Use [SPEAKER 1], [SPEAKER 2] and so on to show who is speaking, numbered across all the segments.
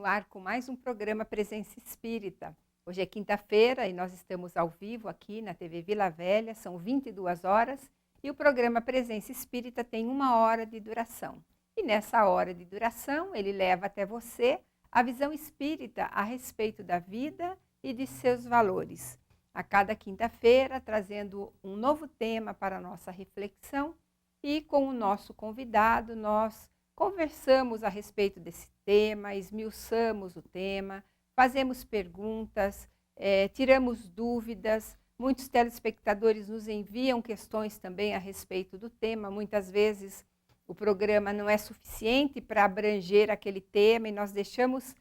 [SPEAKER 1] no ar com mais um programa Presença Espírita. Hoje é quinta-feira e nós estamos ao vivo aqui na TV Vila Velha, são 22 horas e o programa Presença Espírita tem 1 hora de duração. E nessa hora de duração ele leva até você a visão espírita a respeito da vida e de seus valores. A cada quinta-feira trazendo um novo tema para a nossa reflexão e com o nosso convidado nós conversamos a respeito desse tema, esmiuçamos o tema, fazemos perguntas, tiramos dúvidas. Muitos telespectadores nos enviam questões também a respeito do tema. Muitas vezes o programa não é suficiente para abranger aquele tema e nós deixamos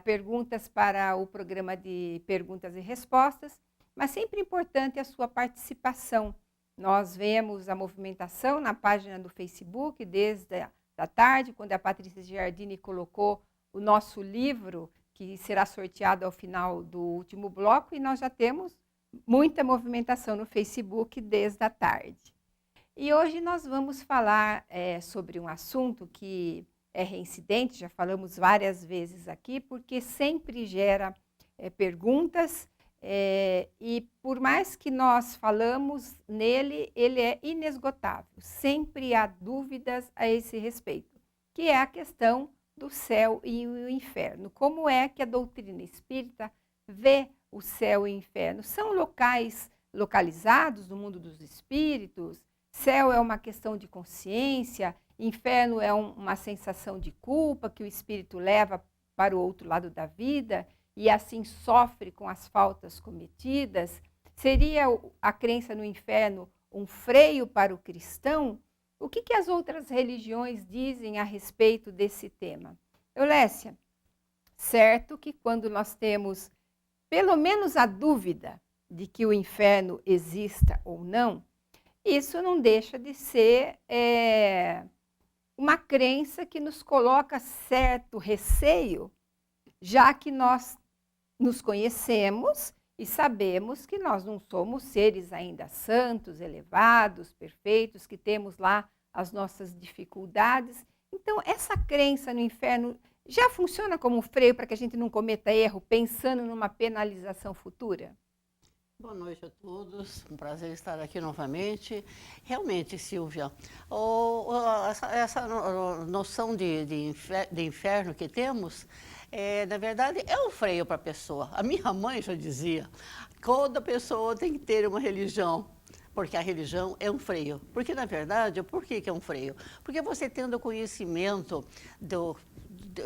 [SPEAKER 1] perguntas para o programa de perguntas e respostas, mas sempre importante a sua participação. Nós vemos a movimentação na página do Facebook desde da tarde, quando a Patrícia Giardini colocou o nosso livro, que será sorteado ao final do último bloco, e nós já temos muita movimentação no Facebook desde a tarde. E hoje nós vamos falar sobre um assunto que é reincidente, já falamos várias vezes aqui, porque sempre gera perguntas, e por mais que nós falamos nele, ele é inesgotável. Sempre há dúvidas a esse respeito, que é a questão do céu e o inferno. Como é que a doutrina espírita vê o céu e o inferno? São locais localizados no mundo dos espíritos? Céu é uma questão de consciência, inferno é uma sensação de culpa que o espírito leva para o outro lado da vida e assim sofre com as faltas cometidas? Seria a crença no inferno um freio para o cristão? O que as outras religiões dizem a respeito desse tema? Eulécia, certo que quando nós temos pelo menos a dúvida de que o inferno exista ou não, isso não deixa de ser uma crença que nos coloca certo receio, já que nós nos conhecemos e sabemos que nós não somos seres ainda santos, elevados, perfeitos, que temos lá as nossas dificuldades. Então, essa crença no inferno já funciona como um freio para que a gente não cometa erro, pensando numa penalização futura?
[SPEAKER 2] Boa noite a todos, um prazer estar aqui novamente. Realmente, Silvia, essa noção de inferno que temos, na verdade, é um freio para a pessoa. A minha mãe já dizia, toda pessoa tem que ter uma religião, porque a religião é um freio. Porque, na verdade, por que é um freio? Porque você tendo conhecimento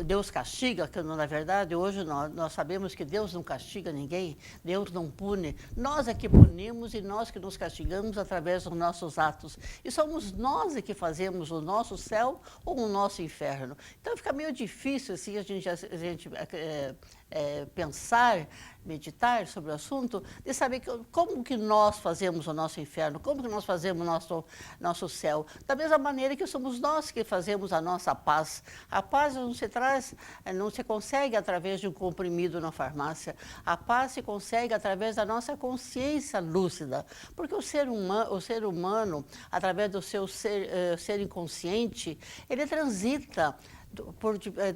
[SPEAKER 2] Deus castiga, que na verdade hoje nós sabemos que Deus não castiga ninguém, Deus não pune, nós é que punimos e nós que nos castigamos através dos nossos atos. E somos nós é que fazemos o nosso céu ou o nosso inferno. Então fica meio difícil assim, a gente pensar, meditar sobre o assunto, de saber como que nós fazemos o nosso inferno, como que nós fazemos o nosso céu. Da mesma maneira que somos nós que fazemos a nossa paz. A paz não se consegue através de um comprimido na farmácia. A paz se consegue através da nossa consciência lúcida. Porque o ser humano, através do seu ser inconsciente, ele transita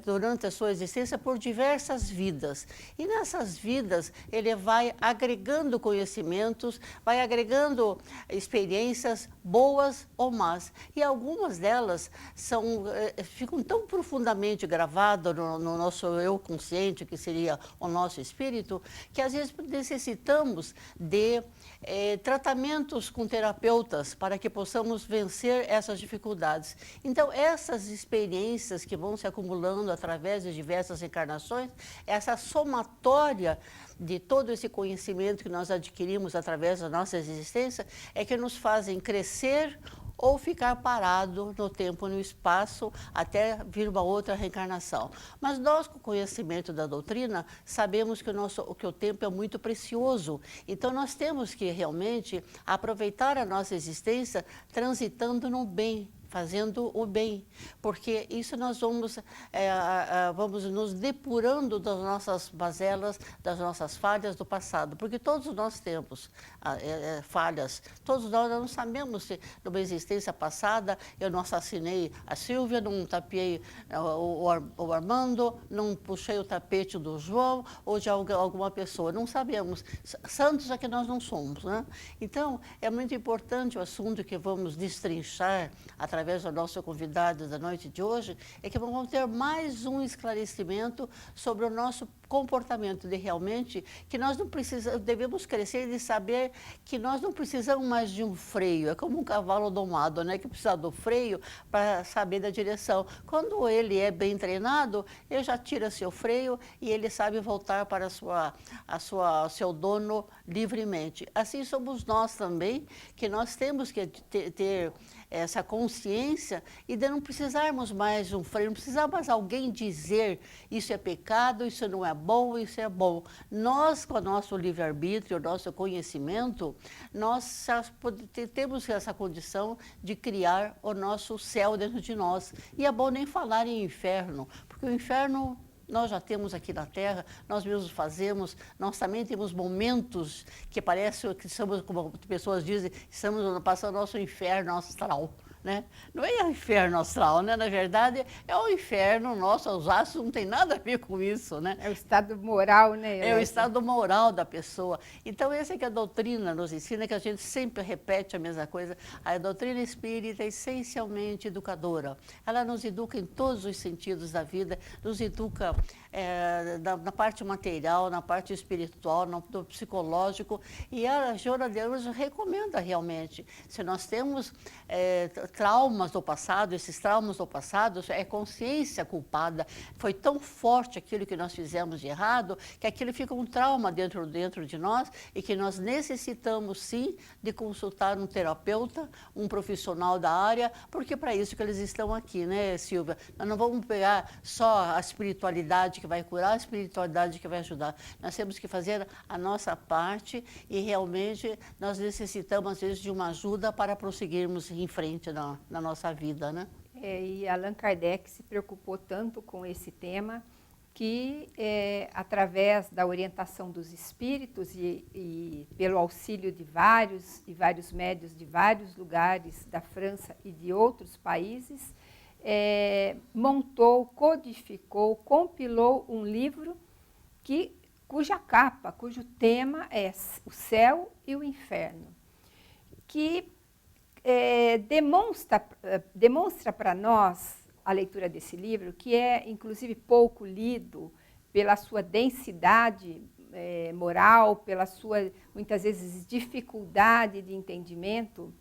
[SPEAKER 2] durante a sua existência por diversas vidas. E nessas vidas ele vai agregando conhecimentos, vai agregando experiências boas ou más. E algumas delas ficam tão profundamente gravadas no nosso eu consciente, que seria o nosso espírito, que às vezes necessitamos de tratamentos com terapeutas para que possamos vencer essas dificuldades. Então, essas experiências que vão se acumulando através de diversas encarnações, essa somatória de todo esse conhecimento que nós adquirimos através da nossa existência é que nos fazem crescer ou ficar parado no tempo e no espaço até vir uma outra reencarnação. Mas nós, com o conhecimento da doutrina, sabemos que o tempo é muito precioso. Então, nós temos que realmente aproveitar a nossa existência transitando no bem, fazendo o bem, porque isso nós vamos nos depurando das nossas mazelas, das nossas falhas do passado, porque todos nós temos falhas, todos nós não sabemos se numa existência passada eu não assassinei a Silvia, não tapeei o Armando, não puxei o tapete do João ou de alguma pessoa, não sabemos, santos é que nós não somos, né? Então, é muito importante o assunto que vamos destrinchar através do nosso convidado da noite de hoje, é que vamos ter mais um esclarecimento sobre o nosso comportamento de realmente, que nós não precisamos, devemos crescer e saber que nós não precisamos mais de um freio, é como um cavalo domado, né, que precisa do freio para saber da direção. Quando ele é bem treinado, ele já tira seu freio e ele sabe voltar para seu dono livremente. Assim somos nós também, que nós temos que ter essa consciência e de não precisarmos mais de um freio, não precisar mais alguém dizer isso é pecado, isso não é bom, isso é bom. Nós, com o nosso livre-arbítrio, o nosso conhecimento, nós temos essa condição de criar o nosso céu dentro de nós. E é bom nem falar em inferno, porque o inferno nós já temos aqui na Terra, nós mesmos fazemos, nós também temos momentos que parece que estamos, como pessoas dizem, estamos passando nosso inferno astral. Né? Não é o inferno astral, né? Na verdade é o inferno nosso, os astros não tem nada a ver com isso. Né?
[SPEAKER 1] É o estado moral, né?
[SPEAKER 2] É o estado moral da pessoa. Então, essa é que a doutrina nos ensina, que a gente sempre repete a mesma coisa. A doutrina espírita é essencialmente educadora. Ela nos educa em todos os sentidos da vida, nos educa na parte material, na parte espiritual, no psicológico. E a Joana de Ângeles recomenda realmente. Se nós temos traumas do passado, esses traumas do passado, é consciência culpada. Foi tão forte aquilo que nós fizemos de errado, que aquilo fica um trauma dentro de nós e que nós necessitamos, sim, de consultar um terapeuta, um profissional da área, porque é para isso que eles estão aqui, né, Silvia? Nós não vamos pegar só a espiritualidade que vai curar, a espiritualidade que vai ajudar. Nós temos que fazer a nossa parte e realmente nós necessitamos, às vezes, de uma ajuda para prosseguirmos em frente na nossa vida, né?
[SPEAKER 1] E Allan Kardec se preocupou tanto com esse tema que, através da orientação dos espíritos e pelo auxílio de vários médiuns de vários lugares da França e de outros países, montou, codificou, compilou um livro cujo tema é o céu e o inferno, que demonstra para nós a leitura desse livro, que é inclusive pouco lido pela sua densidade moral, pela sua, muitas vezes, dificuldade de entendimento.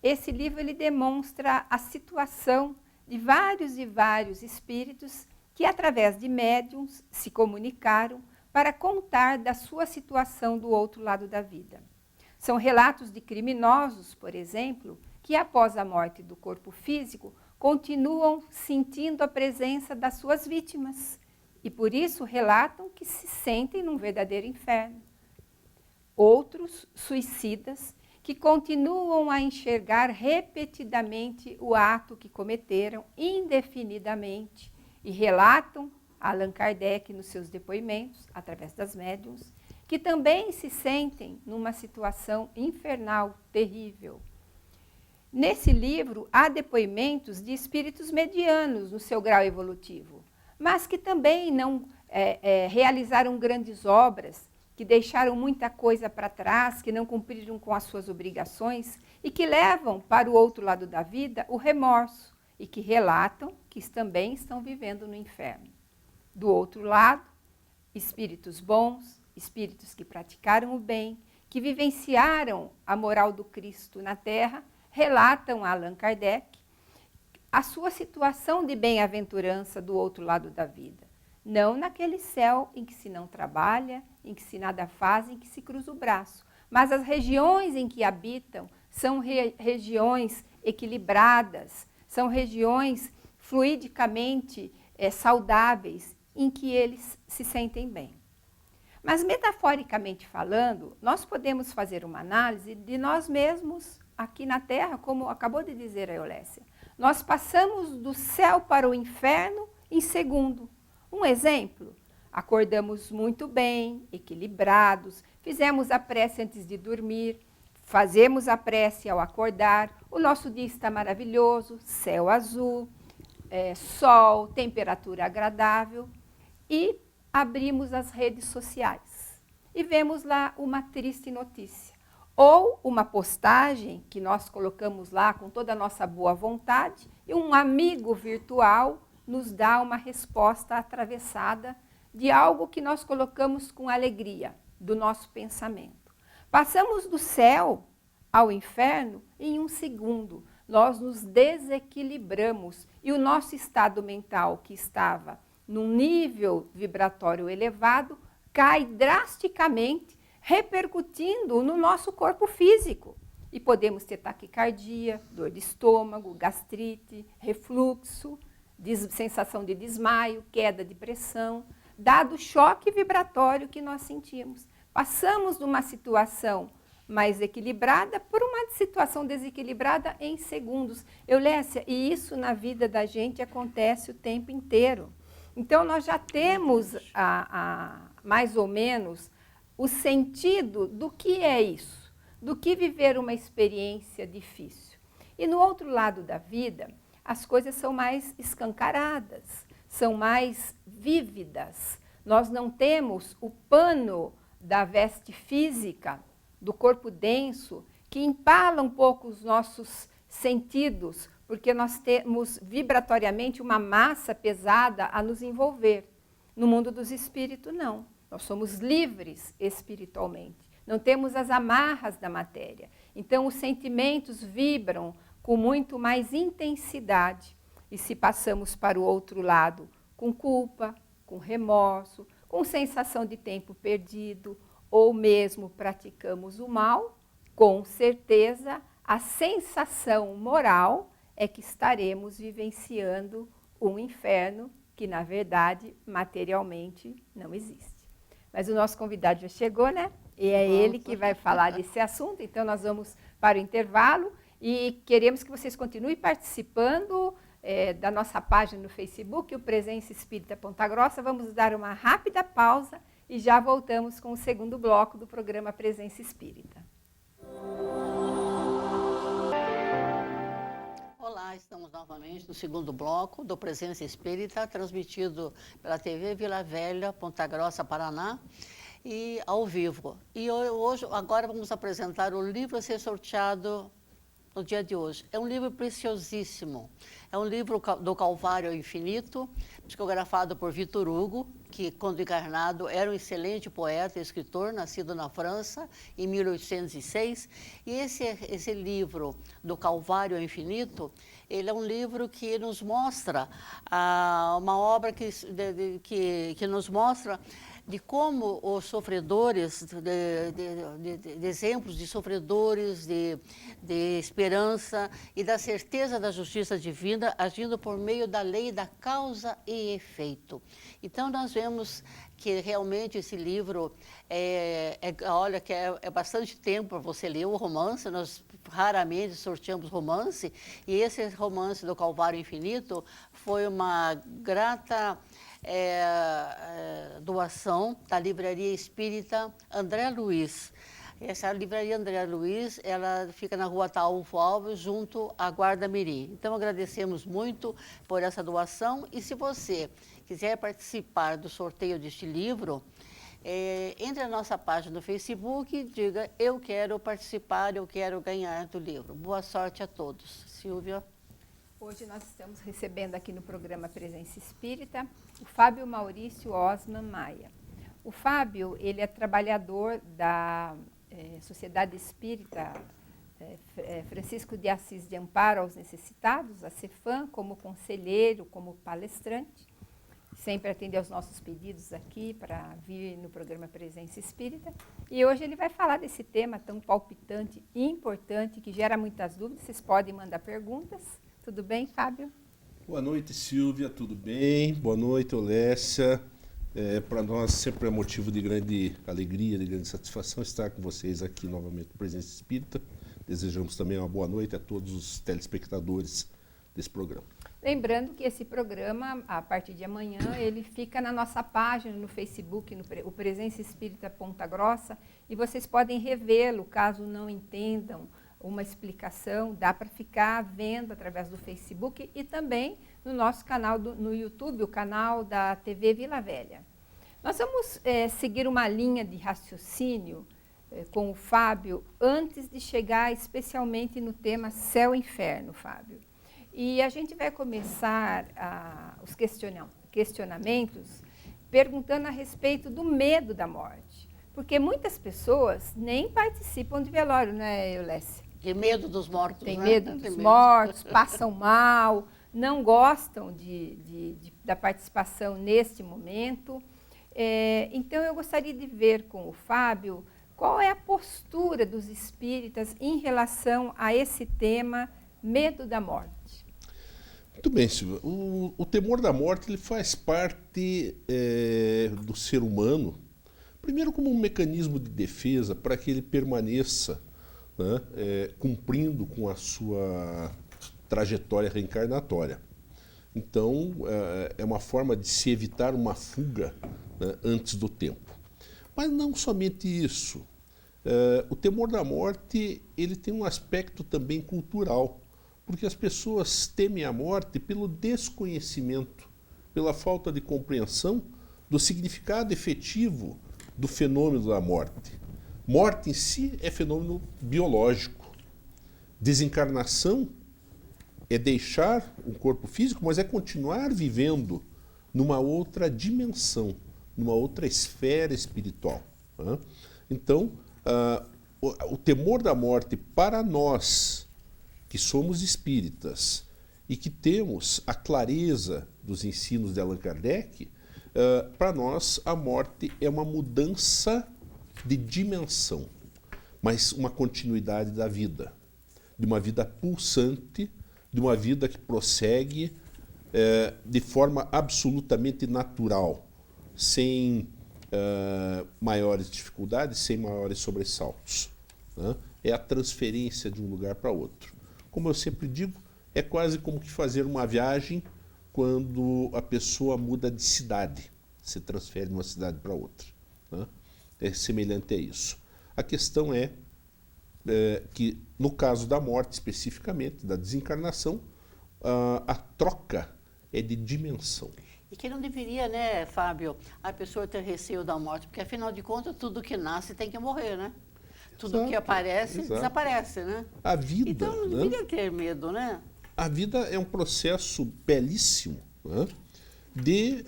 [SPEAKER 1] Esse livro ele demonstra a situação de vários e vários espíritos que, através de médiuns, se comunicaram para contar da sua situação do outro lado da vida. São relatos de criminosos, por exemplo, que após a morte do corpo físico continuam sentindo a presença das suas vítimas e por isso relatam que se sentem num verdadeiro inferno. Outros suicidas que continuam a enxergar repetidamente o ato que cometeram indefinidamente e relatam a Allan Kardec nos seus depoimentos, através das médiuns, que também se sentem numa situação infernal, terrível. Nesse livro, há depoimentos de espíritos medianos no seu grau evolutivo, mas que também não realizaram grandes obras, que deixaram muita coisa para trás, que não cumpriram com as suas obrigações e que levam para o outro lado da vida o remorso e que relatam que também estão vivendo no inferno. Do outro lado, espíritos bons, espíritos que praticaram o bem, que vivenciaram a moral do Cristo na Terra, relatam a Allan Kardec a sua situação de bem-aventurança do outro lado da vida. Não naquele céu em que se não trabalha, em que se nada faz, em que se cruza o braço, mas as regiões em que habitam são regiões equilibradas, são regiões fluidicamente saudáveis, em que eles se sentem bem. Mas, metaforicamente falando, nós podemos fazer uma análise de nós mesmos aqui na Terra, como acabou de dizer a Eulécia. nós passamos do céu para o inferno em segundo. Um exemplo, acordamos muito bem, equilibrados, fizemos a prece antes de dormir, fazemos a prece ao acordar, o nosso dia está maravilhoso, céu azul, sol, temperatura agradável, e abrimos as redes sociais e vemos lá uma triste notícia. Ou uma postagem que nós colocamos lá com toda a nossa boa vontade e um amigo virtual nos dá uma resposta atravessada de algo que nós colocamos com alegria do nosso pensamento. Passamos do céu ao inferno em um segundo. Nós nos desequilibramos e o nosso estado mental, que estava num nível vibratório elevado, cai drasticamente, repercutindo no nosso corpo físico. E podemos ter taquicardia, dor de estômago, gastrite, refluxo, sensação de desmaio, queda de pressão, dado o choque vibratório que nós sentimos. Passamos de uma situação mais equilibrada por uma situação desequilibrada em segundos. Eulécia, e isso na vida da gente acontece o tempo inteiro. Então, nós já temos mais ou menos o sentido do que é isso, do que viver uma experiência difícil. E no outro lado da vida, as coisas são mais escancaradas, são mais vívidas. Nós não temos o pano da veste física, do corpo denso, que empala um pouco os nossos sentidos, porque nós temos vibratoriamente uma massa pesada a nos envolver. No mundo dos espíritos, não. Nós somos livres espiritualmente. Não temos as amarras da matéria. Então, os sentimentos vibram com muito mais intensidade. E se passamos para o outro lado com culpa, com remorso, com sensação de tempo perdido, ou mesmo praticamos o mal, com certeza a sensação moral é que estaremos vivenciando um inferno que, na verdade, materialmente não existe. Mas o nosso convidado já chegou, né? E é ele que vai falar desse assunto. Então, nós vamos para o intervalo e queremos que vocês continuem participando da nossa página no Facebook, o Presença Espírita Ponta Grossa. Vamos dar uma rápida pausa e já voltamos com o segundo bloco do programa Presença Espírita.
[SPEAKER 2] Olá, estamos novamente no segundo bloco do Presença Espírita, transmitido pela TV Vila Velha, Ponta Grossa, Paraná, e ao vivo. E hoje, agora vamos apresentar o livro a ser sorteado no dia de hoje. É um livro preciosíssimo. É um livro do Calvário ao Infinito, psicografado por Victor Hugo, que, quando encarnado, era um excelente poeta e escritor, nascido na França, em 1806. E esse livro do Calvário ao Infinito, ele é um livro que nos mostra uma obra que nos mostra de como os sofredores, de exemplos de sofredores, de esperança e da certeza da justiça divina, agindo por meio da lei da causa e efeito. Então, nós vemos que realmente esse livro, olha, que é bastante tempo para você ler o romance, nós raramente sorteamos romance, e esse romance do Calvário Infinito foi uma grata doação da Livraria Espírita André Luiz. Essa Livraria André Luiz, ela fica na rua Ataúfo Alves, junto à Guarda Mirim. Então, agradecemos muito por essa doação. E se você quiser participar do sorteio deste livro, entre na nossa página no Facebook e diga: eu quero participar, eu quero ganhar do livro. Boa sorte a todos. Silvia.
[SPEAKER 1] Hoje nós estamos recebendo aqui no programa Presença Espírita o Fábio Maurício Osman Maia. O Fábio, ele é trabalhador da Sociedade Espírita Francisco de Assis de Amparo aos Necessitados, a CEFAM, como conselheiro, como palestrante. Sempre atende aos nossos pedidos aqui para vir no programa Presença Espírita. E hoje ele vai falar desse tema tão palpitante e importante, que gera muitas dúvidas. Vocês podem mandar perguntas. Tudo bem, Fábio?
[SPEAKER 3] Boa noite, Silvia, tudo bem? Boa noite, Eulécia. Para nós sempre é motivo de grande alegria, de grande satisfação estar com vocês aqui novamente no Presença Espírita. Desejamos também uma boa noite a todos os telespectadores desse programa.
[SPEAKER 1] Lembrando que esse programa, a partir de amanhã, ele fica na nossa página no Facebook, o Presença Espírita Ponta Grossa, e vocês podem revê-lo, caso não entendam uma explicação, dá para ficar vendo através do Facebook e também no nosso canal no YouTube, o canal da TV Vila Velha. Nós vamos seguir uma linha de raciocínio com o Fábio antes de chegar especialmente no tema Céu e Inferno, Fábio. E a gente vai começar os questionamentos perguntando a respeito do medo da morte. Porque muitas pessoas nem participam de velório, né, Eulécia?
[SPEAKER 2] Tem medo dos mortos,
[SPEAKER 1] Tem
[SPEAKER 2] né?
[SPEAKER 1] medo dos mortos, passam mal, não gostam da participação neste momento. Então, eu gostaria de ver com o Fábio qual é a postura dos espíritas em relação a esse tema, medo da morte.
[SPEAKER 3] Muito bem, Silvia. O temor da morte ele faz parte do ser humano, primeiro como um mecanismo de defesa para que ele permaneça, né, cumprindo com a sua trajetória reencarnatória. Então, é uma forma de se evitar uma fuga, né, antes do tempo. Mas não somente isso. O temor da morte ele tem um aspecto também cultural, porque as pessoas temem a morte pelo desconhecimento, pela falta de compreensão do significado efetivo do fenômeno da morte. Morte em si é fenômeno biológico. Desencarnação é deixar um corpo físico, mas é continuar vivendo numa outra dimensão, numa outra esfera espiritual. Né? Então, o temor da morte para nós, que somos espíritas e que temos a clareza dos ensinos de Allan Kardec, para nós a morte é uma mudança de dimensão, mas uma continuidade da vida, de uma vida pulsante, de uma vida que prossegue de forma absolutamente natural, sem maiores dificuldades, sem maiores sobressaltos. Né? É a transferência de um lugar para outro. Como eu sempre digo, é quase como que fazer uma viagem quando a pessoa muda de cidade, se transfere de uma cidade para outra. Né? É semelhante a isso. A questão é que, no caso da morte especificamente, da desencarnação, a troca é de dimensão.
[SPEAKER 2] E que não deveria, né, Fábio, a pessoa ter receio da morte, porque afinal de contas tudo que nasce tem que morrer, né? Tudo que aparece, desaparece, né?
[SPEAKER 3] A vida,
[SPEAKER 2] então não deveria ter medo, né?
[SPEAKER 3] A vida é um processo belíssimo, né, de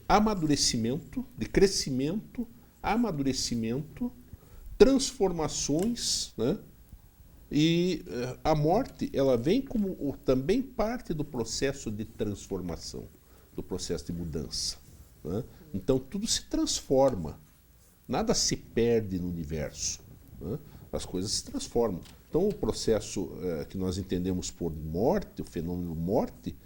[SPEAKER 3] amadurecimento, de crescimento, amadurecimento, transformações, né? E a morte, ela vem como também parte do processo de transformação, do processo de mudança. Né? Então tudo se transforma, nada se perde no universo. Né? As coisas se transformam. Então o processo que nós entendemos por morte, o fenômeno morte,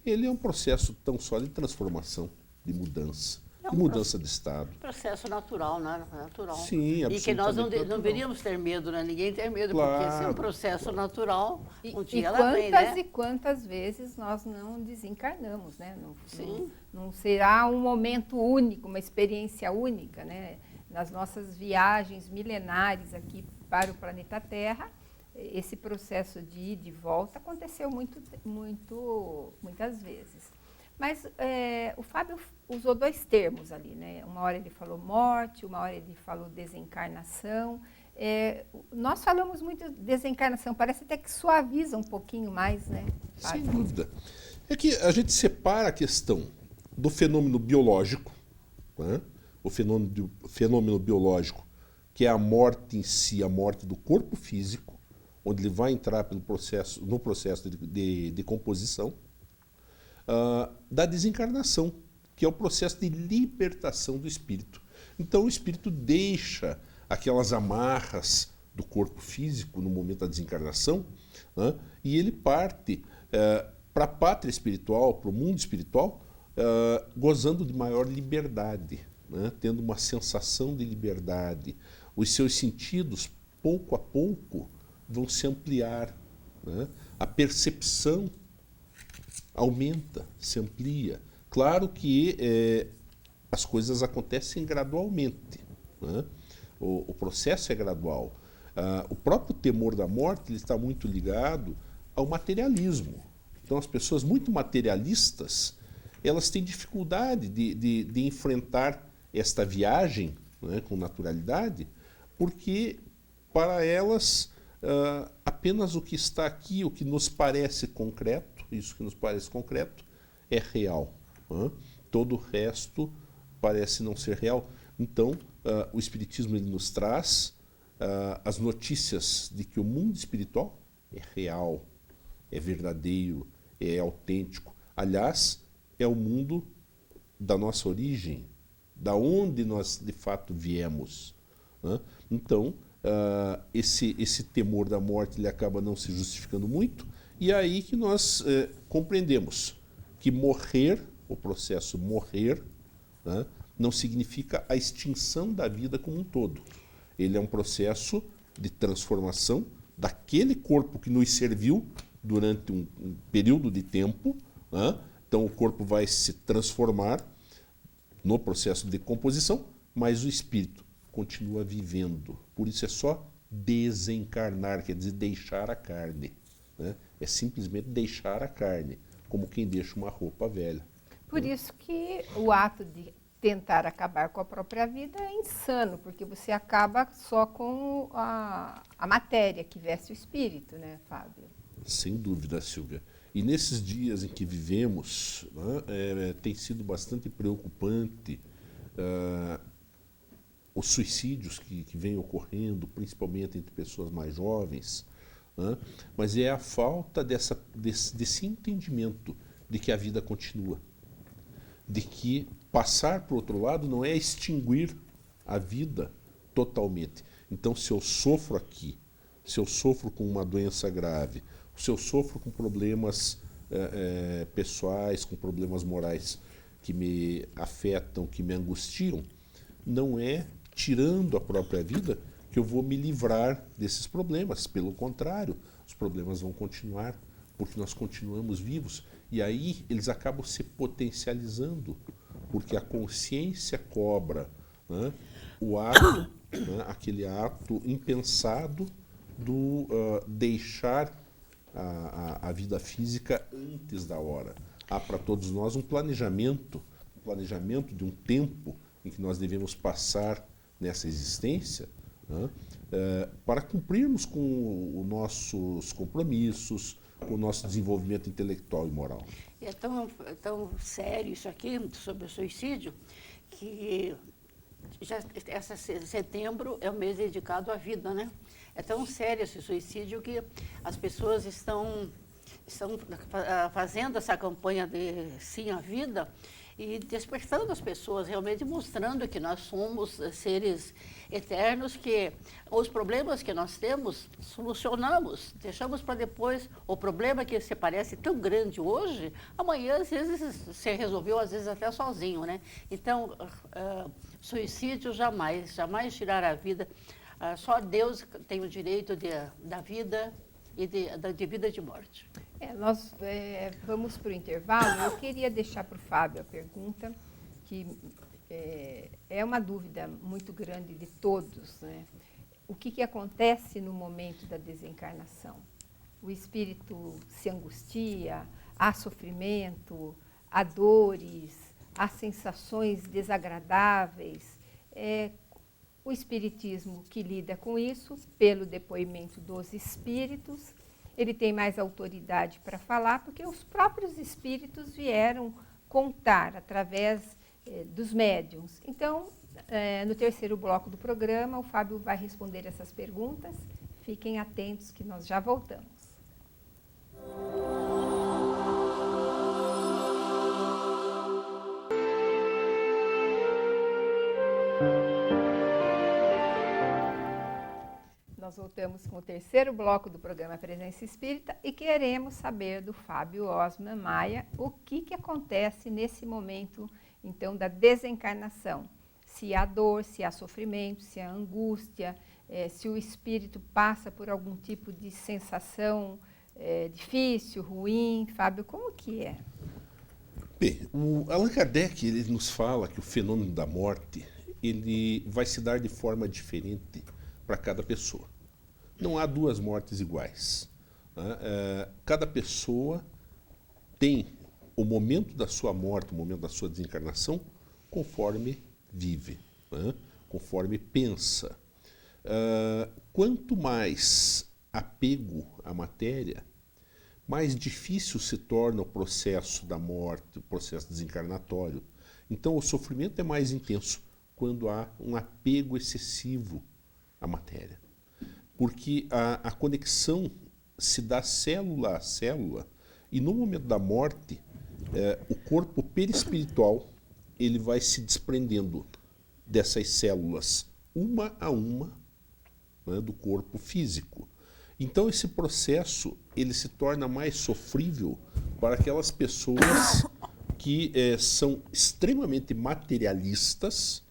[SPEAKER 3] ele é um processo tão só de transformação, de mudança. De mudança de estado.
[SPEAKER 2] Processo natural, né? Natural.
[SPEAKER 3] Sim, absolutamente.
[SPEAKER 2] E que nós não deveríamos ter medo, né? Ninguém tem medo,
[SPEAKER 3] claro,
[SPEAKER 2] porque se é um processo natural, um dia ela
[SPEAKER 1] quantas
[SPEAKER 2] vem, né?
[SPEAKER 1] E quantas vezes nós não desencarnamos, né?
[SPEAKER 2] Sim.
[SPEAKER 1] Não será um momento único, uma experiência única, né? Nas nossas viagens milenares aqui para o planeta Terra, esse processo de ir e de volta aconteceu muitas vezes. Mas o Fábio usou dois termos ali, né? Uma hora ele falou morte, uma hora ele falou desencarnação. Nós falamos muito de desencarnação, parece até que suaviza um pouquinho mais, né, Fábio?
[SPEAKER 3] Sem dúvida. É que a gente separa a questão do fenômeno biológico, né? O fenômeno biológico, que é a morte em si, a morte do corpo físico, onde ele vai entrar no processo de decomposição, da desencarnação, que é o processo de libertação do espírito. Então o espírito deixa aquelas amarras do corpo físico no momento da desencarnação, né, e ele parte para a pátria espiritual, para o mundo espiritual, gozando de maior liberdade, né, tendo uma sensação de liberdade. Os seus sentidos, pouco a pouco, vão se ampliar, né, a percepção aumenta, se amplia. Claro que as coisas acontecem gradualmente, né? O processo é gradual. O próprio temor da morte ele está muito ligado ao materialismo. Então, as pessoas muito materialistas, elas têm dificuldade de enfrentar esta viagem, né, com naturalidade, porque para elas apenas o que está aqui, o que nos parece concreto, isso que nos parece concreto, é real, né? Todo o resto parece não ser real. Então, o Espiritismo ele nos traz as notícias de que o mundo espiritual é real, é verdadeiro, é autêntico. Aliás, é o mundo da nossa origem, da onde nós de fato viemos, né? Então, esse temor da morte ele acaba não se justificando muito, e é aí que nós compreendemos que morrer, o processo morrer, né, não significa a extinção da vida como um todo. Ele é um processo de transformação daquele corpo que nos serviu durante um período de tempo, né? Então o corpo vai se transformar no processo de decomposição, mas o espírito continua vivendo. Por isso é só desencarnar, quer dizer, deixar a carne, né? É simplesmente deixar a carne, como quem deixa uma roupa velha.
[SPEAKER 1] Por isso que o ato de tentar acabar com a própria vida é insano, porque você acaba só com a matéria que veste o espírito, né, Fábio?
[SPEAKER 3] Sem dúvida, Silvia. E nesses dias em que vivemos, né, tem sido bastante preocupante os suicídios que vêm ocorrendo, principalmente entre pessoas mais jovens, né? Mas é a falta desse entendimento de que a vida continua, de que passar para o outro lado não é extinguir a vida totalmente. Então, se eu sofro aqui, se eu sofro com uma doença grave, se eu sofro com problemas pessoais, com problemas morais que me afetam, que me angustiam, não é tirando a própria vida que eu vou me livrar desses problemas. Pelo contrário, os problemas vão continuar, porque nós continuamos vivos. E aí eles acabam se potencializando, porque a consciência cobra, né, o ato, né, aquele ato impensado do deixar a vida física antes da hora. Há para todos nós um planejamento de um tempo em que nós devemos passar nessa existência, né, para cumprirmos com os nossos compromissos, com o nosso desenvolvimento intelectual e moral.
[SPEAKER 2] É tão sério isso aqui, sobre o suicídio, que setembro é o mês dedicado à vida, né? É tão sério esse suicídio que as pessoas estão fazendo essa campanha de Sim à Vida e despertando as pessoas, realmente mostrando que nós somos seres eternos, que os problemas que nós temos, solucionamos, deixamos para depois. O problema que se parece tão grande hoje, amanhã às vezes se resolveu, às vezes até sozinho, né? Então, suicídio jamais tirar a vida. Só Deus tem o direito da vida e de vida e de morte.
[SPEAKER 1] Nós vamos para o intervalo. Eu queria deixar para o Fábio a pergunta, que é uma dúvida muito grande de todos, né? O que acontece no momento da desencarnação? O espírito se angustia, há sofrimento, há dores, há sensações desagradáveis. O Espiritismo que lida com isso, pelo depoimento dos espíritos, ele tem mais autoridade para falar, porque os próprios espíritos vieram contar através dos médiuns. Então, no terceiro bloco do programa, o Fábio vai responder essas perguntas. Fiquem atentos que nós já voltamos. Nós voltamos com o terceiro bloco do programa Presença Espírita e queremos saber do Fábio Osman Maia o que acontece nesse momento, então, da desencarnação. Se há dor, se há sofrimento, se há angústia, se o espírito passa por algum tipo de sensação difícil, ruim? Fábio, como que é?
[SPEAKER 3] Bem, o Allan Kardec ele nos fala que o fenômeno da morte ele vai se dar de forma diferente para cada pessoa. Não há duas mortes iguais. Né? Cada pessoa tem o momento da sua morte, o momento da sua desencarnação, conforme vive, né? Conforme pensa. Quanto mais apego à matéria, mais difícil se torna o processo da morte, o processo desencarnatório. Então, o sofrimento é mais intenso quando há um apego excessivo à matéria. Porque a conexão se dá célula a célula e no momento da morte, o corpo perispiritual ele vai se desprendendo dessas células, uma a uma, né, do corpo físico. Então esse processo ele se torna mais sofrível para aquelas pessoas que são extremamente materialistas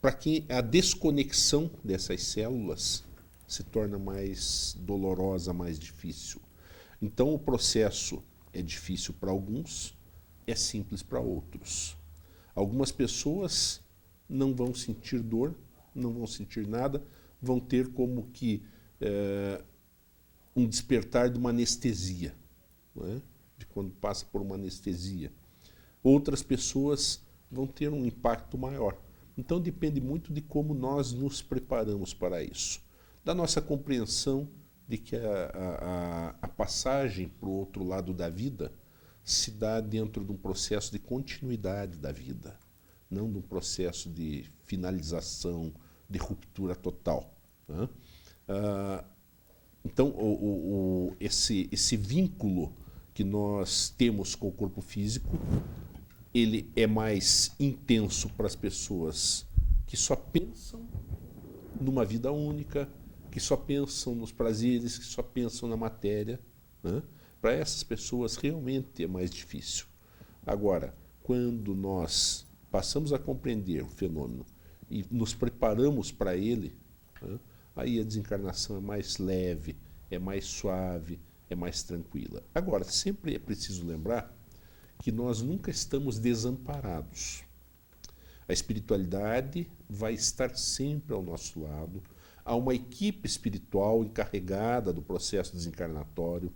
[SPEAKER 3] para quem a desconexão dessas células se torna mais dolorosa, mais difícil. Então o processo é difícil para alguns, é simples para outros. Algumas pessoas não vão sentir dor, não vão sentir nada, vão ter como que um despertar de uma anestesia, não é? De quando passa por uma anestesia. Outras pessoas vão ter um impacto maior. Então depende muito de como nós nos preparamos para isso. Da nossa compreensão de que a passagem para o outro lado da vida se dá dentro de um processo de continuidade da vida, não de um processo de finalização, de ruptura total. Né? Então, esse vínculo que nós temos com o corpo físico, ele é mais intenso para as pessoas que só pensam numa vida única, que só pensam nos prazeres, que só pensam na matéria. Né? Para essas pessoas realmente é mais difícil. Agora, quando nós passamos a compreender o fenômeno e nos preparamos para ele, né? Aí a desencarnação é mais leve, é mais suave, é mais tranquila. Agora, sempre é preciso lembrar que nós nunca estamos desamparados. A espiritualidade vai estar sempre ao nosso lado. Há uma equipe espiritual encarregada do processo desencarnatório.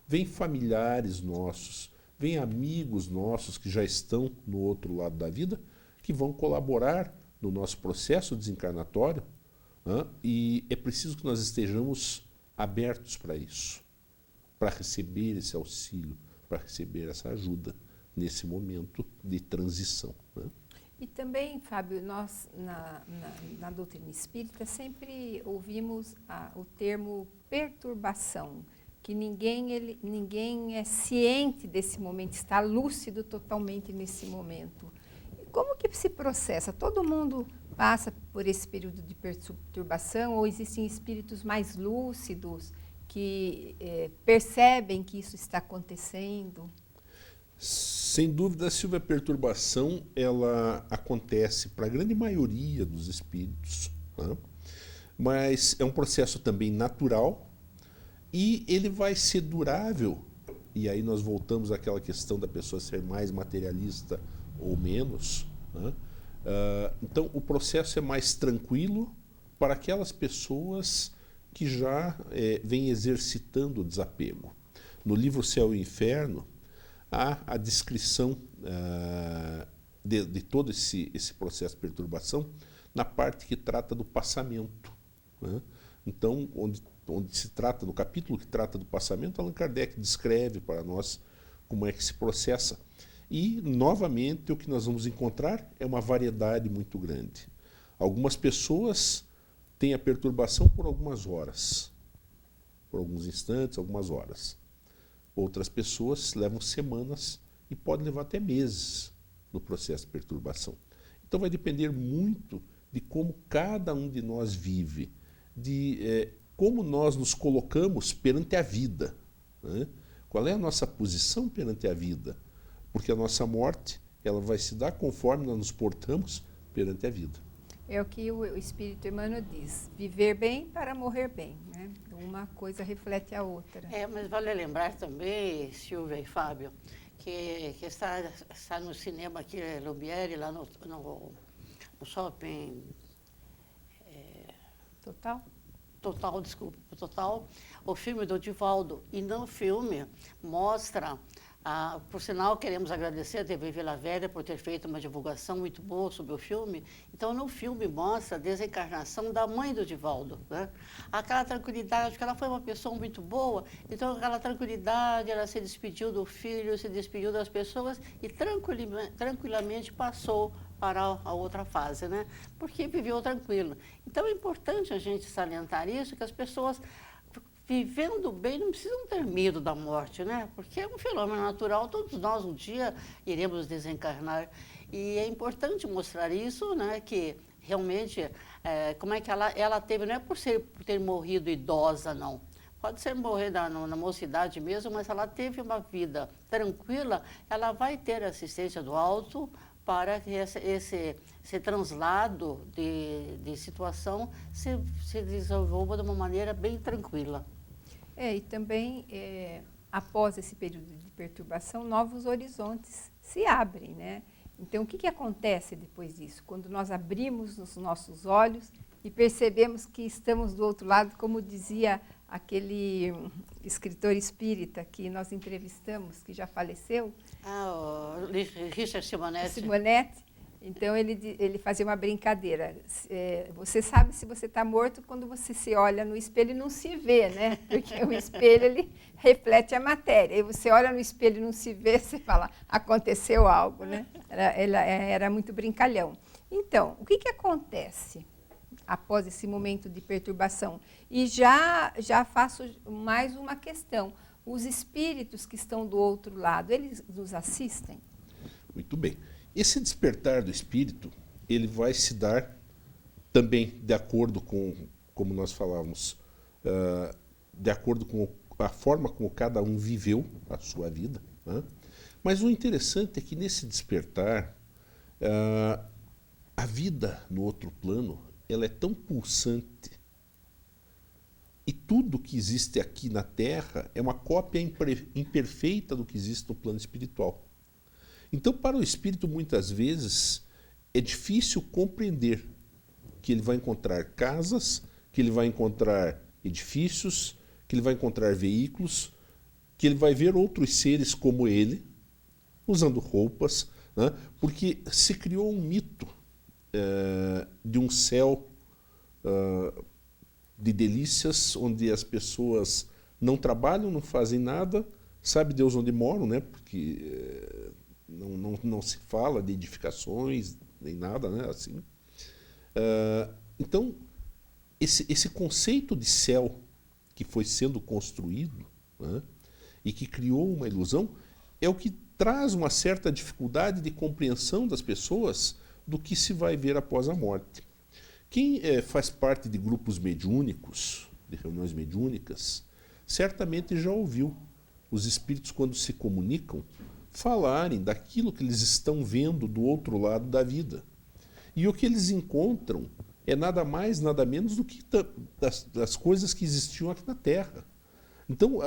[SPEAKER 3] Vem familiares nossos, vem amigos nossos que já estão no outro lado da vida, que vão colaborar no nosso processo desencarnatório, né? E é preciso que nós estejamos abertos para isso, para receber esse auxílio, para receber essa ajuda nesse momento de transição. Né?
[SPEAKER 1] E também, Fábio, nós na doutrina espírita sempre ouvimos o termo perturbação, que ninguém é ciente desse momento, está lúcido totalmente nesse momento. Como que se processa? Todo mundo passa por esse período de perturbação ou existem espíritos mais lúcidos que percebem que isso está acontecendo?
[SPEAKER 3] Sem dúvida, Silvia, a perturbação ela acontece para a grande maioria dos espíritos, né? Mas é um processo também natural e ele vai ser durável. E aí nós voltamos àquela questão da pessoa ser mais materialista ou menos, né? Então o processo é mais tranquilo para aquelas pessoas que já vêm exercitando o desapego. No livro Céu e Inferno, há a descrição de todo esse processo de perturbação na parte que trata do passamento. Né? Então, onde se trata, no capítulo que trata do passamento, Allan Kardec descreve para nós como é que se processa. E, novamente, o que nós vamos encontrar é uma variedade muito grande. Algumas pessoas têm a perturbação por algumas horas, por alguns instantes, algumas horas. Outras pessoas levam semanas e podem levar até meses no processo de perturbação. Então vai depender muito de como cada um de nós vive, de como nós nos colocamos perante a vida, né? Qual é a nossa posição perante a vida? Porque a nossa morte ela vai se dar conforme nós nos portamos perante a vida.
[SPEAKER 1] É o que o Espírito Emmanuel diz, viver bem para morrer bem, né? Uma coisa reflete a outra.
[SPEAKER 2] Mas vale lembrar também, Silvia e Fábio, que está no cinema aqui, Lumière, lá no shopping Total, o filme do Divaldo. E no filme mostra, por sinal, queremos agradecer a TV Vila Velha por ter feito uma divulgação muito boa sobre o filme. Então, no filme mostra a desencarnação da mãe do Divaldo, né? Aquela tranquilidade, porque ela foi uma pessoa muito boa, então aquela tranquilidade, ela se despediu do filho, se despediu das pessoas e tranquilamente passou para a outra fase, né? Porque viveu tranquilo. Então é importante a gente salientar isso, que as pessoas vivendo bem não precisam ter medo da morte, né? Porque é um fenômeno natural, todos nós um dia iremos desencarnar. E é importante mostrar isso, né? Que realmente, como é que ela teve, não é por ter morrido idosa, não. Pode ser morrer na mocidade mesmo, mas ela teve uma vida tranquila, ela vai ter assistência do alto, para que esse translado de situação se desenvolva de uma maneira bem tranquila.
[SPEAKER 1] E também, após esse período de perturbação, novos horizontes se abrem, né? Então, o que acontece depois disso? Quando nós abrimos os nossos olhos e percebemos que estamos do outro lado, como dizia aquele escritor espírita que nós entrevistamos, que já faleceu.
[SPEAKER 2] O Richard Simonetti.
[SPEAKER 1] Então, ele fazia uma brincadeira. Você sabe se você está morto quando você se olha no espelho e não se vê, né? Porque o espelho, ele reflete a matéria. E você olha no espelho e não se vê, você fala, aconteceu algo, né? Era muito brincalhão. Então, o que acontece após esse momento de perturbação? E já faço mais uma questão. Os espíritos que estão do outro lado, eles nos assistem?
[SPEAKER 3] Muito bem. Esse despertar do espírito, ele vai se dar também de acordo com, como nós falávamos, de acordo com a forma como cada um viveu a sua vida, né? Mas o interessante é que nesse despertar, a vida no outro plano, ela é tão pulsante. E tudo que existe aqui na Terra é uma cópia imperfeita do que existe no plano espiritual. Então, para o espírito, muitas vezes, é difícil compreender que ele vai encontrar casas, que ele vai encontrar edifícios, que ele vai encontrar veículos, que ele vai ver outros seres como ele, usando roupas, né? Porque se criou um mito de um céu de delícias, onde as pessoas não trabalham, não fazem nada, sabe Deus onde moram, né? Porque não se fala de edificações, nem nada, né? Assim. Então, esse conceito de céu que foi sendo construído, né? E que criou uma ilusão, é o que traz uma certa dificuldade de compreensão das pessoas do que se vai ver após a morte. Quem faz parte de grupos mediúnicos, de reuniões mediúnicas, certamente já ouviu os espíritos, quando se comunicam, falarem daquilo que eles estão vendo do outro lado da vida. E o que eles encontram é nada mais, nada menos do que das coisas que existiam aqui na Terra. Então,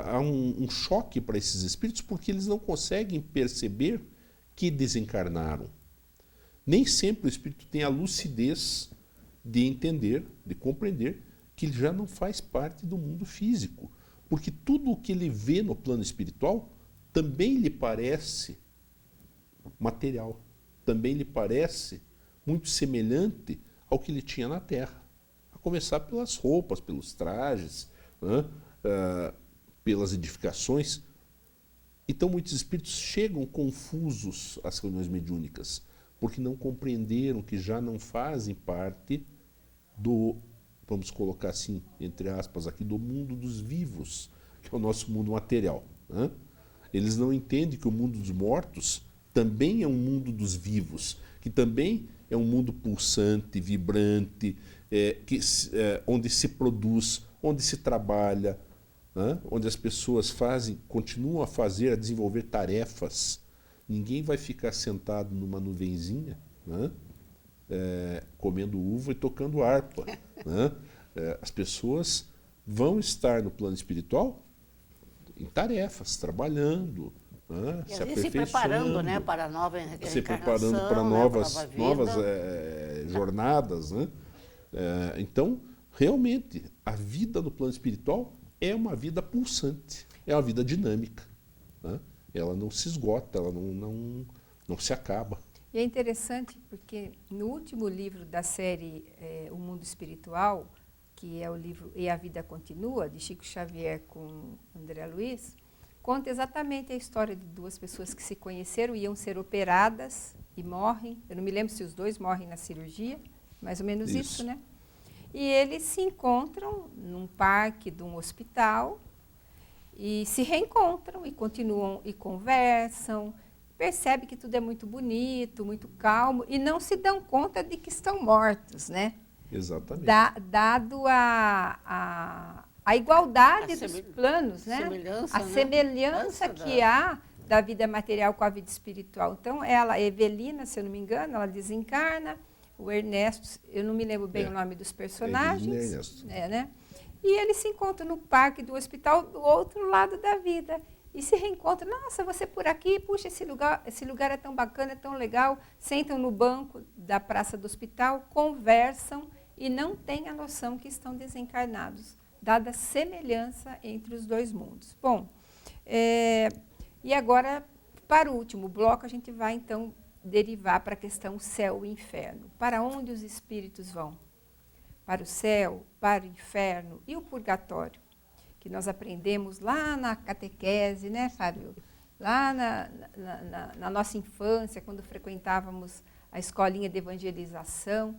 [SPEAKER 3] há um choque para esses espíritos, porque eles não conseguem perceber que desencarnaram. Nem sempre o espírito tem a lucidez de entender, de compreender, que ele já não faz parte do mundo físico. Porque tudo o que ele vê no plano espiritual também lhe parece material, também lhe parece muito semelhante ao que ele tinha na Terra. A começar pelas roupas, pelos trajes, né? Pelas edificações. Então muitos espíritos chegam confusos às reuniões mediúnicas, porque não compreenderam que já não fazem parte do, vamos colocar assim, entre aspas, aqui, do mundo dos vivos, que é o nosso mundo material, né? Eles não entendem que o mundo dos mortos também é um mundo dos vivos, que também é um mundo pulsante, vibrante, onde se produz, onde se trabalha, né? Onde as pessoas continuam a fazer, a desenvolver tarefas. Ninguém vai ficar sentado numa nuvenzinha, né? comendo uva e tocando harpa. Né? As pessoas vão estar no plano espiritual em tarefas, trabalhando, né?
[SPEAKER 2] Se preparando, né, para a nova
[SPEAKER 3] se preparando para
[SPEAKER 2] para
[SPEAKER 3] novas
[SPEAKER 2] vida.
[SPEAKER 3] jornadas. Né? Então, realmente, a vida no plano espiritual é uma vida pulsante, é uma vida dinâmica. Né? Ela não se esgota, ela não se acaba.
[SPEAKER 1] E é interessante porque no último livro da série O Mundo Espiritual, que é o livro E a Vida Continua, de Chico Xavier com André Luiz, conta exatamente a história de duas pessoas que se conheceram, iam ser operadas e morrem. Eu não me lembro se os dois morrem na cirurgia, mais ou menos isso, né? E eles se encontram num parque de um hospital e se reencontram e continuam e conversam. Percebe que tudo é muito bonito, muito calmo, e não se dão conta de que estão mortos, né?
[SPEAKER 3] Exatamente.
[SPEAKER 1] Dado a igualdade dos planos, né? A semelhança que há da vida material com a vida espiritual. Então, ela, Evelina, se eu não me engano, ela desencarna, o Ernesto, eu não me lembro bem o nome dos personagens. Né? E eles se encontram no parque do hospital, do outro lado da vida. E se reencontram, nossa, você por aqui, puxa, esse lugar é tão bacana, é tão legal. Sentam no banco da praça do hospital, conversam e não têm a noção que estão desencarnados, dada a semelhança entre os dois mundos. Bom, e agora, para o último bloco, a gente vai, então, derivar para a questão céu e inferno. Para onde os espíritos vão? Para o céu, para o inferno e o purgatório, que nós aprendemos lá na catequese, né, Fábio? Lá na nossa infância, quando frequentávamos a escolinha de evangelização.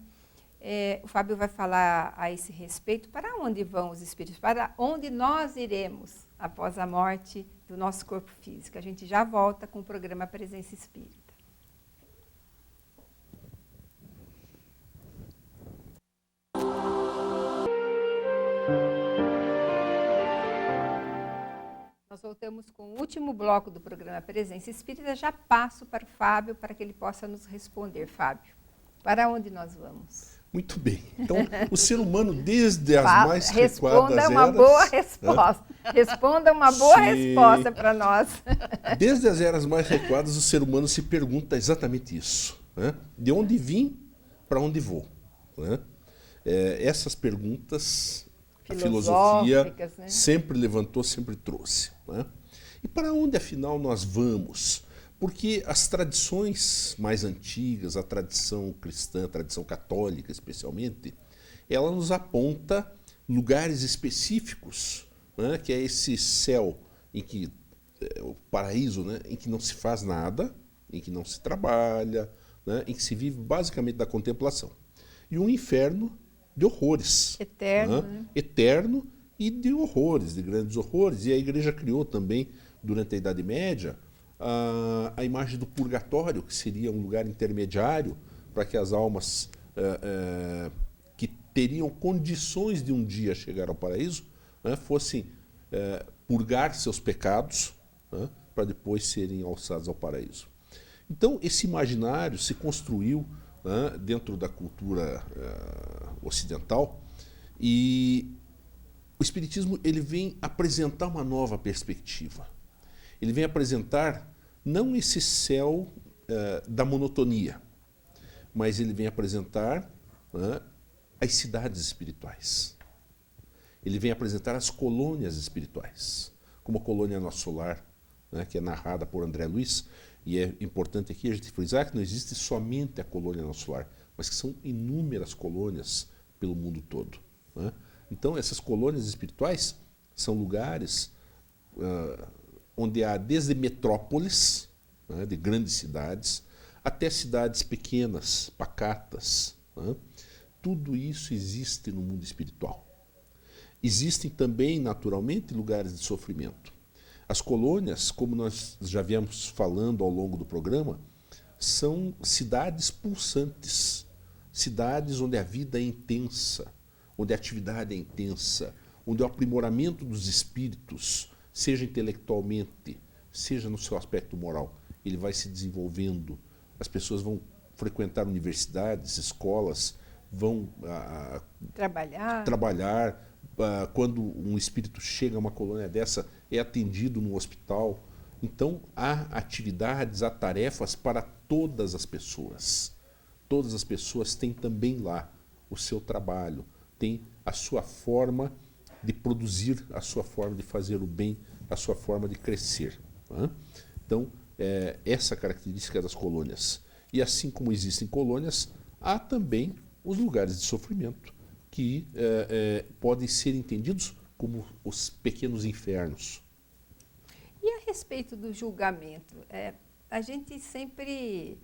[SPEAKER 1] O Fábio vai falar a esse respeito, para onde vão os espíritos, para onde nós iremos após a morte do nosso corpo físico. A gente já volta com o programa Presença Espírita. Nós voltamos com o último bloco do programa Presença Espírita. Já passo para o Fábio para que ele possa nos responder. Fábio, para onde nós vamos?
[SPEAKER 3] Muito bem. Então, o ser humano, desde as mais recuadas eras...
[SPEAKER 1] Responda uma boa resposta. Responda uma boa resposta para nós.
[SPEAKER 3] Desde as eras mais recuadas, o ser humano se pergunta exatamente isso. Né? De onde vim, para onde vou? Né? Essas perguntas a filosofia, né, sempre levantou, sempre trouxe. Né? E para onde, afinal, nós vamos? Porque as tradições mais antigas, a tradição cristã, a tradição católica especialmente, ela nos aponta lugares específicos, né, que é esse céu, o paraíso, né, em que não se faz nada, em que não se trabalha, né, em que se vive basicamente da contemplação. E um inferno de horrores.
[SPEAKER 1] Eterno.
[SPEAKER 3] Né? Eterno e de horrores, de grandes horrores. E a Igreja criou também, durante a Idade Média, a imagem do purgatório, que seria um lugar intermediário para que as almas que teriam condições de um dia chegar ao paraíso, né, fossem purgar seus pecados, né, para depois serem alçados ao paraíso. Então, esse imaginário se construiu, né, dentro da cultura ocidental, e o Espiritismo ele vem apresentar uma nova perspectiva. Ele vem apresentar não esse céu da monotonia, mas ele vem apresentar as cidades espirituais. Ele vem apresentar as colônias espirituais, como a colônia Nosso Solar, né, que é narrada por André Luiz. E é importante aqui a gente frisar que não existe somente a colônia Nosso Solar, mas que são inúmeras colônias pelo mundo todo. Né? Então, essas colônias espirituais são lugares onde há desde metrópoles, né, de grandes cidades, até cidades pequenas, pacatas. Né? Tudo isso existe no mundo espiritual. Existem também, naturalmente, lugares de sofrimento. As colônias, como nós já viemos falando ao longo do programa, são cidades pulsantes, cidades onde a vida é intensa, onde a atividade é intensa, onde o aprimoramento dos espíritos, seja intelectualmente, seja no seu aspecto moral, ele vai se desenvolvendo, as pessoas vão frequentar universidades, escolas, vão trabalhar. Quando um espírito chega a uma colônia dessa, é atendido no hospital. Então, há atividades, há tarefas para todas as pessoas. Todas as pessoas têm também lá o seu trabalho, têm a sua forma de produzir, a sua forma de fazer o bem, a sua forma de crescer. Né? Então, essa característica das colônias. E assim como existem colônias, há também os lugares de sofrimento, que podem ser entendidos como os pequenos infernos.
[SPEAKER 1] E a respeito do julgamento, a gente sempre,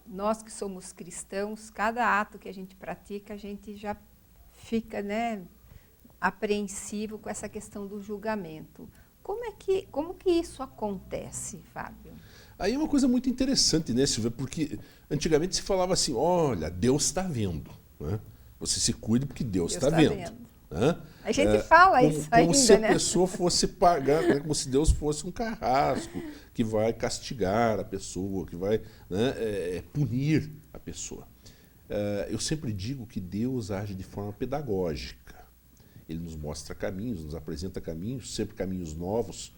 [SPEAKER 1] nós que somos cristãos, cada ato que a gente pratica, a gente já fica, né, apreensivo com essa questão do julgamento. Como que isso acontece, Fábio?
[SPEAKER 3] Aí é uma coisa muito interessante, né, Silvia? Porque antigamente se falava assim, olha, Deus está vendo, né? Você se cuide porque Deus está vendo. Né?
[SPEAKER 1] A gente fala isso ainda,
[SPEAKER 3] como se a
[SPEAKER 1] né?
[SPEAKER 3] pessoa fosse pagar, né? Como se Deus fosse um carrasco que vai castigar a pessoa, que vai, né, punir a pessoa. Eu sempre digo que Deus age de forma pedagógica. Ele nos mostra caminhos, nos apresenta caminhos, sempre caminhos novos,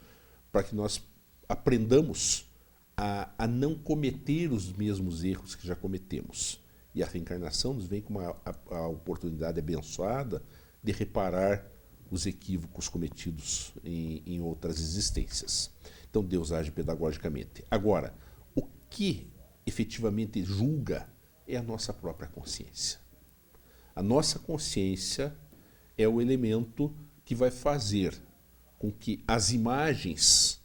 [SPEAKER 3] para que nós aprendamos a não cometer os mesmos erros que já cometemos. E a reencarnação nos vem com a oportunidade abençoada de reparar os equívocos cometidos em outras existências. Então Deus age pedagogicamente. Agora, o que efetivamente julga é a nossa própria consciência. A nossa consciência é o elemento que vai fazer com que as imagens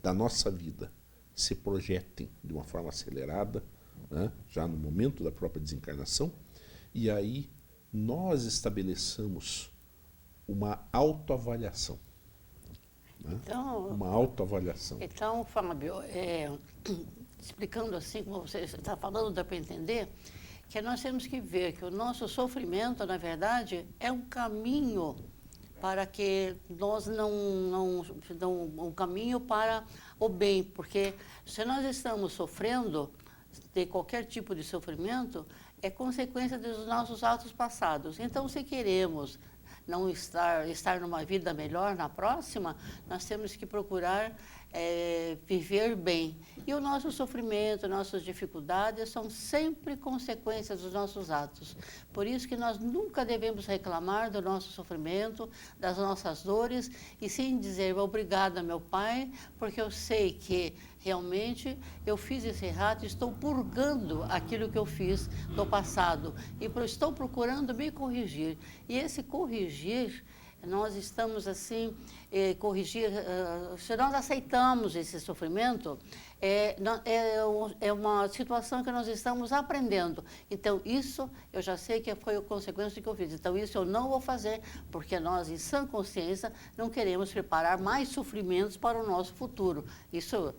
[SPEAKER 3] da nossa vida se projetem de uma forma acelerada, né, já no momento da própria desencarnação, e aí nós estabeleçamos uma autoavaliação. Né?
[SPEAKER 2] Então,
[SPEAKER 3] uma autoavaliação.
[SPEAKER 2] Então, Fábio, explicando assim como você está falando, dá para entender que nós temos que ver que o nosso sofrimento, na verdade, é um caminho para que nós um caminho para o bem, porque se nós estamos sofrendo de qualquer tipo de sofrimento, é consequência dos nossos atos passados. Então, se queremos não estar numa vida melhor na próxima, nós temos que procurar viver bem. E o nosso sofrimento, nossas dificuldades são sempre consequências dos nossos atos. Por isso que nós nunca devemos reclamar do nosso sofrimento, das nossas dores, e sim dizer obrigada, meu Pai, porque eu sei que realmente eu fiz esse errado, estou purgando aquilo que eu fiz no passado e estou procurando me corrigir. E esse corrigir, nós estamos assim, se nós aceitamos esse sofrimento, é uma situação que nós estamos aprendendo. Então, isso eu já sei que foi a consequência do que eu fiz. Então, isso eu não vou fazer, porque nós, em sã consciência, não queremos preparar mais sofrimentos para o nosso futuro. Isso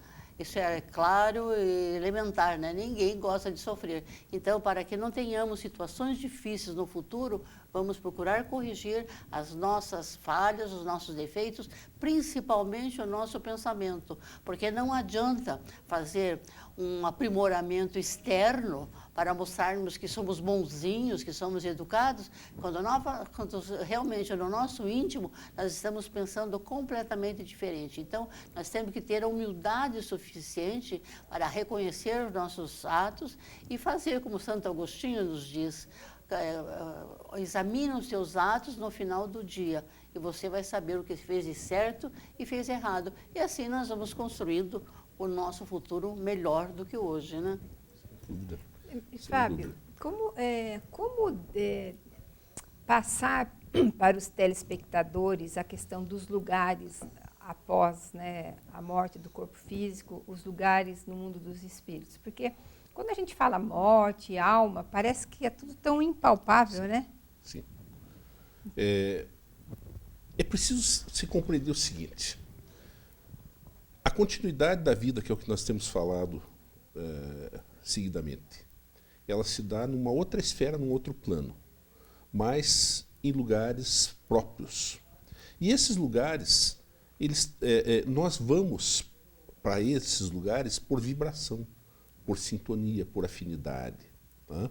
[SPEAKER 2] é claro e elementar, né? Ninguém gosta de sofrer. Então, para que não tenhamos situações difíceis no futuro, vamos procurar corrigir as nossas falhas, os nossos defeitos, principalmente o nosso pensamento. Porque não adianta fazer um aprimoramento externo para mostrarmos que somos bonzinhos, que somos educados, quando realmente no nosso íntimo nós estamos pensando completamente diferente. Então, nós temos que ter a humildade suficiente para reconhecer os nossos atos e fazer como Santo Agostinho nos diz, examina os seus atos no final do dia e você vai saber o que fez de certo e fez errado. E assim nós vamos construindo o nosso futuro melhor do que hoje, né?
[SPEAKER 1] Fábio, como passar para os telespectadores a questão dos lugares após, né, a morte do corpo físico, os lugares no mundo dos espíritos? Porque quando a gente fala morte, alma, parece que é tudo tão impalpável,
[SPEAKER 3] Sim.
[SPEAKER 1] né?
[SPEAKER 3] Sim. É preciso se compreender o seguinte: a continuidade da vida, que é o que nós temos falado seguidamente, ela se dá numa outra esfera, num outro plano, mas em lugares próprios. E esses lugares, nós vamos para esses lugares por vibração, por sintonia, por afinidade. Tá?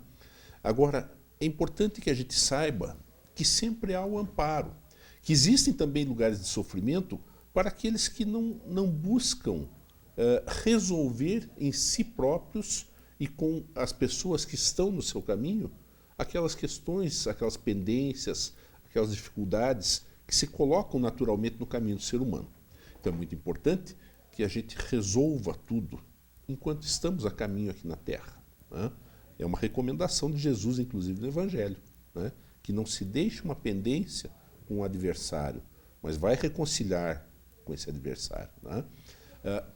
[SPEAKER 3] Agora, é importante que a gente saiba que sempre há o amparo, que existem também lugares de sofrimento para aqueles que não buscam resolver em si próprios e com as pessoas que estão no seu caminho aquelas questões, aquelas pendências, aquelas dificuldades que se colocam naturalmente no caminho do ser humano. Então é muito importante que a gente resolva tudo enquanto estamos a caminho aqui na Terra. Né? É uma recomendação de Jesus, inclusive, no Evangelho, né? Que não se deixe uma pendência com o adversário, mas vai reconciliar com esse adversário, né?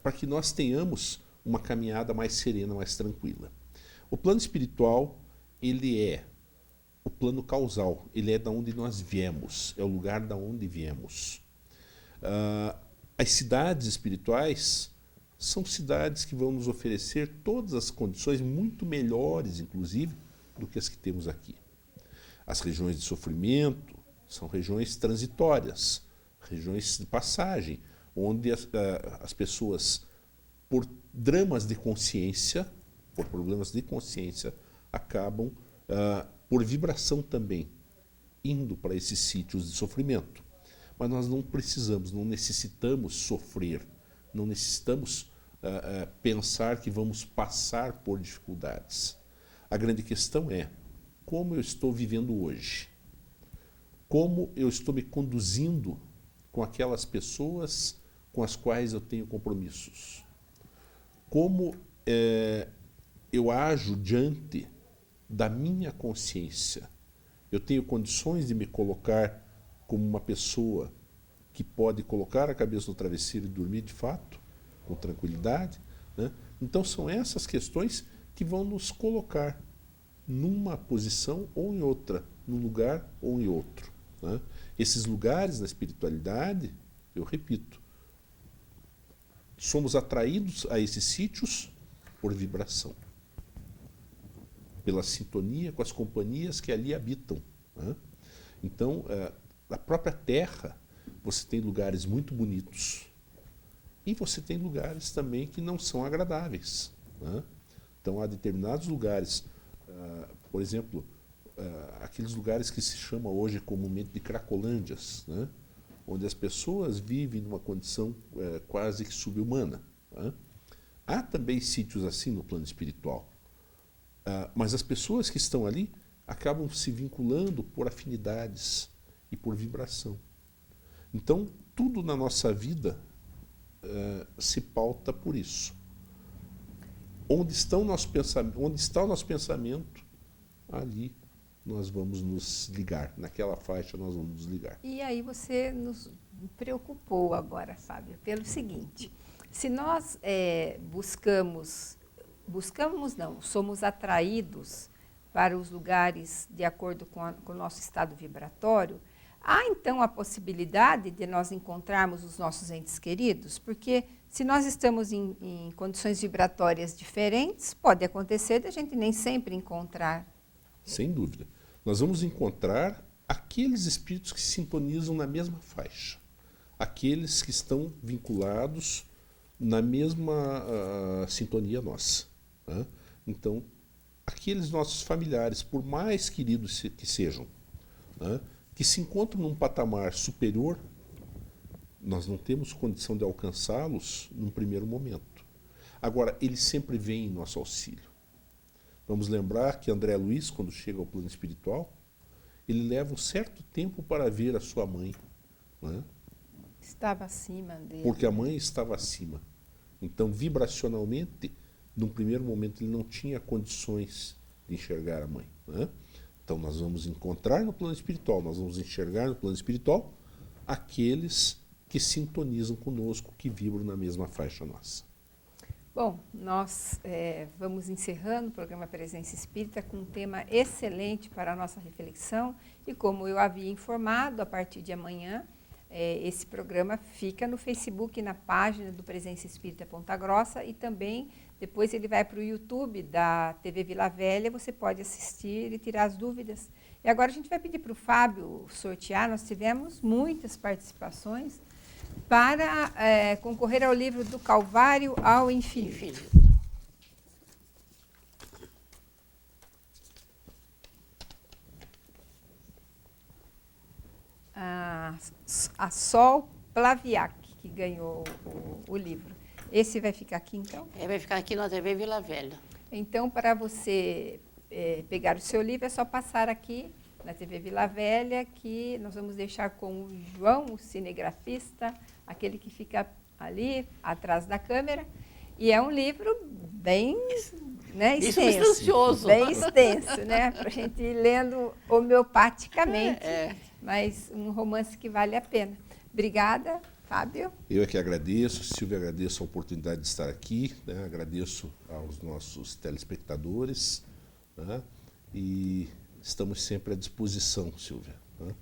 [SPEAKER 3] Para que nós tenhamos uma caminhada mais serena, mais tranquila. O plano espiritual, ele é o plano causal, ele é da onde nós viemos, é o lugar da onde viemos. As cidades espirituais são cidades que vão nos oferecer todas as condições muito melhores, inclusive, do que as que temos aqui. As regiões de sofrimento são regiões transitórias, regiões de passagem, onde as pessoas, por dramas de consciência, por problemas de consciência, acabam, por vibração também, indo para esses sítios de sofrimento. Mas nós não precisamos, não necessitamos sofrer, não necessitamos pensar que vamos passar por dificuldades. A grande questão é como eu estou vivendo hoje, como eu estou me conduzindo com aquelas pessoas com as quais eu tenho compromissos, como eu ajo diante da minha consciência. Eu tenho condições de me colocar como uma pessoa que pode colocar a cabeça no travesseiro e dormir de fato, com tranquilidade, né? Então são essas questões que vão nos colocar numa posição ou em outra, num lugar ou em outro, né? Esses lugares na espiritualidade, eu repito, somos atraídos a esses sítios por vibração, pela sintonia com as companhias que ali habitam, né? Então, na própria Terra, você tem lugares muito bonitos e você tem lugares também que não são agradáveis, né? Então, há determinados lugares, por exemplo, aqueles lugares que se chama hoje comumente de cracolândias, né? Onde as pessoas vivem numa condição quase que subhumana, né? Há também sítios assim no plano espiritual, mas as pessoas que estão ali acabam se vinculando por afinidades e por vibração. Então, tudo na nossa vida se pauta por isso. Onde está o nosso pensamento, ali nós vamos nos ligar, naquela faixa nós vamos nos ligar.
[SPEAKER 1] E aí você nos preocupou agora, Fábio, pelo seguinte: se nós somos atraídos para os lugares de acordo com o nosso estado vibratório, há então a possibilidade de nós encontrarmos os nossos entes queridos? Porque se nós estamos em condições vibratórias diferentes, pode acontecer de a gente nem sempre encontrar.
[SPEAKER 3] Sem dúvida. Nós vamos encontrar aqueles espíritos que sintonizam na mesma faixa, aqueles que estão vinculados na mesma sintonia nossa, né? Então, aqueles nossos familiares, por mais queridos que sejam, né, que se encontram num patamar superior, nós não temos condição de alcançá-los num primeiro momento. Agora, eles sempre vêm em nosso auxílio. Vamos lembrar que André Luiz, quando chega ao plano espiritual, ele leva um certo tempo para ver a sua mãe, né?
[SPEAKER 1] Estava acima dele.
[SPEAKER 3] Porque a mãe estava acima. Então, vibracionalmente, num primeiro momento, ele não tinha condições de enxergar a mãe, né? Então, nós vamos encontrar no plano espiritual, nós vamos enxergar no plano espiritual aqueles que sintonizam conosco, que vibram na mesma faixa nossa.
[SPEAKER 1] Bom, nós vamos encerrando o programa Presença Espírita com um tema excelente para a nossa reflexão. E como eu havia informado, a partir de amanhã, esse programa fica no Facebook, na página do Presença Espírita Ponta Grossa, e também depois ele vai para o YouTube da TV Vila Velha, você pode assistir e tirar as dúvidas. E agora a gente vai pedir para o Fábio sortear, nós tivemos muitas participações, para concorrer ao livro Do Calvário ao Infinito. a Sol Plaviak, que ganhou o livro. Esse vai ficar aqui, então?
[SPEAKER 2] Vai ficar aqui na TV Vila Velha.
[SPEAKER 1] Então, para você pegar o seu livro, é só passar aqui na TV Vila Velha, que nós vamos deixar com o João, o cinegrafista, aquele que fica ali atrás da câmera. E é um livro bem, né, extenso.
[SPEAKER 2] Substancioso.
[SPEAKER 1] Bem extenso, né? Para a gente ir lendo homeopaticamente. Mas um romance que vale a pena. Obrigada, Fábio.
[SPEAKER 3] Eu é que agradeço, Silvia, agradeço a oportunidade de estar aqui, né? Agradeço aos nossos telespectadores, né? E estamos sempre à disposição, Silvia, né?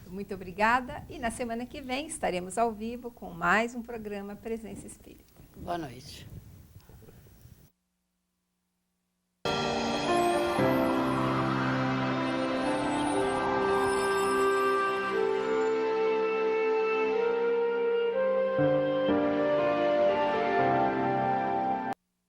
[SPEAKER 1] Muito obrigada. E na semana que vem estaremos ao vivo com mais um programa Presença Espírita.
[SPEAKER 2] Boa noite.